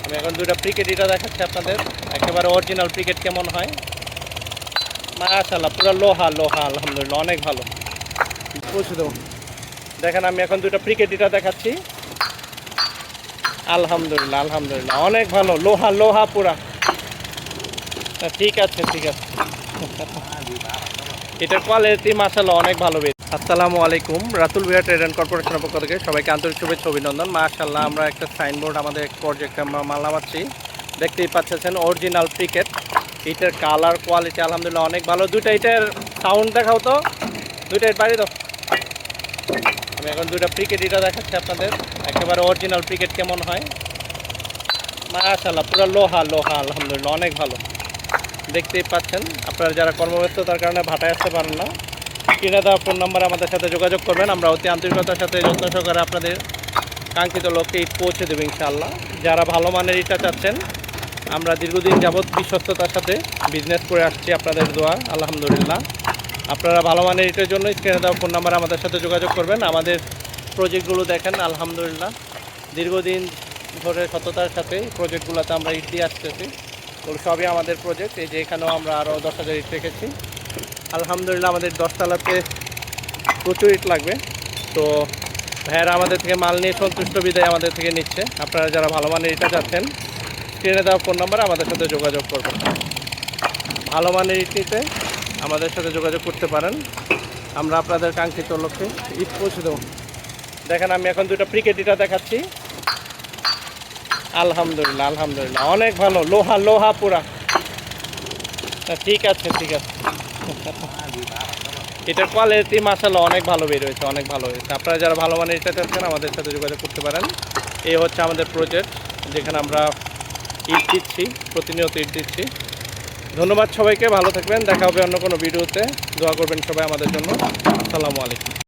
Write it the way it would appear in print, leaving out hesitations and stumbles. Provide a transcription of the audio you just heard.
আমি এখন দুইটা প্রিকেট ইটা দেখাচ্ছি আপনাদের, একেবারে অরিজিনাল প্রিকেট কেমন হয়। মাশাআল্লাহ পুরো লোহা লোহা, আলহামদুলিল্লাহ অনেক ভালো। পৌঁছে দেবো। দেখেন আমি এখন দুইটা প্রিকেট ইটা দেখাচ্ছি। আলহামদুলিল্লাহ আলহামদুলিল্লাহ অনেক ভালো, লোহা লোহা পুরা। ঠিক আছে ঠিক আছে, এটার কোয়ালিটি মাশাআল্লাহ অনেক ভালো। আসসালামু আলাইকুম, রাতুল বিহার ট্রেড অ্যান্ড কর্পোরেশনের পক্ষ থেকে সবাইকে আন্তরিক শুভেচ্ছা অভিনন্দন। মাশাআল্লাহ আমরা একটা সাইনবোর্ড আমাদের প্রজেক্টে আমরা মাল নামাচ্ছি, দেখতেই পাচ্ছেন অরিজিনাল প্রিকেট। এটার কালার কোয়ালিটি আলহামদুলিল্লাহ অনেক ভালো। দুইটা এটার সাউন্ড দেখাও তো, দুইটা ইট বাড়ি দাও। আমি এখন দুইটা প্রিকেট ইটা দেখাচ্ছি আপনাদের, একেবারে অরিজিনাল প্রিকেট কেমন হয়। মাশাআল্লাহ পুরো লোহা লোহা, আলহামদুলিল্লাহ অনেক ভালো। দেখতেই পাচ্ছেন, আপনারা যারা কর্মব্যস্ততার কারণে ভাটায় আসতে পারেন না, স্ক্রিনে দেওয়া ফোন নাম্বারে আমাদের সাথে যোগাযোগ করবেন। আমরা অতি আন্তরিকতার সাথে যত্ন সহকারে আপনাদের কাঙ্ক্ষিত লক্ষ্যে ইট পৌঁছে দেবো ইনশাআল্লাহ। যারা ভালো মানের ইটটা চাচ্ছেন, আমরা দীর্ঘদিন যাবৎ বিশ্বস্ততার সাথে বিজনেস করে আসছি, আপনাদের দোয়া আলহামদুলিল্লাহ। আপনারা ভালো মানের ইটের জন্য স্ক্রিনে দেওয়া ফোন নাম্বারে আমাদের সাথে যোগাযোগ করবেন। আমাদের প্রজেক্টগুলো দেখেন আলহামদুলিল্লাহ, দীর্ঘদিন ধরে সততার সাথে প্রজেক্টগুলোতে আমরা ইট দিয়ে আসতেছি। সবই আমাদের প্রজেক্ট। এই যে এখানেও আমরা আরও 10,000 ইট রেখেছি আলহামদুলিল্লাহ। আমাদের 10 তলাতে প্রচুর ইট লাগবে, তো ভাইয়েরা আমাদের থেকে মাল নিয়ে সন্তুষ্ট বিদায় আমাদের থেকে নিচ্ছে। আপনারা যারা ভালো মানের ইটটা চাচ্ছেন, স্ক্রিনে দেওয়া ফোন নাম্বারে আমাদের সাথে যোগাযোগ করবেন। ভালো মানের ইট নিতে আমাদের সাথে যোগাযোগ করতে পারেন, আমরা আপনাদের কাঙ্ক্ষিত লক্ষ্যে ইট পৌঁছে দেবো। দেখেন আমি এখন দুটো প্রিকেট ইটা দেখাচ্ছি। আলহামদুলিল্লাহ আলহামদুলিল্লাহ অনেক ভালো, লোহা লোহা পুরা। ঠিক আছে ঠিক আছে, এটার কোয়ালিটি মাশাআল্লাহ অনেক ভালো বের হয়েছে, অনেক ভালো হয়েছে। আপনারা যারা ভালো মানের ইটটা চাচ্ছেন আমাদের সাথে যোগাযোগ করতে পারেন। এই হচ্ছে আমাদের প্রজেক্ট, যেখানে আমরা ইট দিচ্ছি, প্রতিনিয়ত ইট দিচ্ছি। ধন্যবাদ সবাইকে, ভালো থাকবেন। দেখা হবে অন্য কোনো ভিডিওতে। দোয়া করবেন সবাই আমাদের জন্য। আসসালামু আলাইকুম।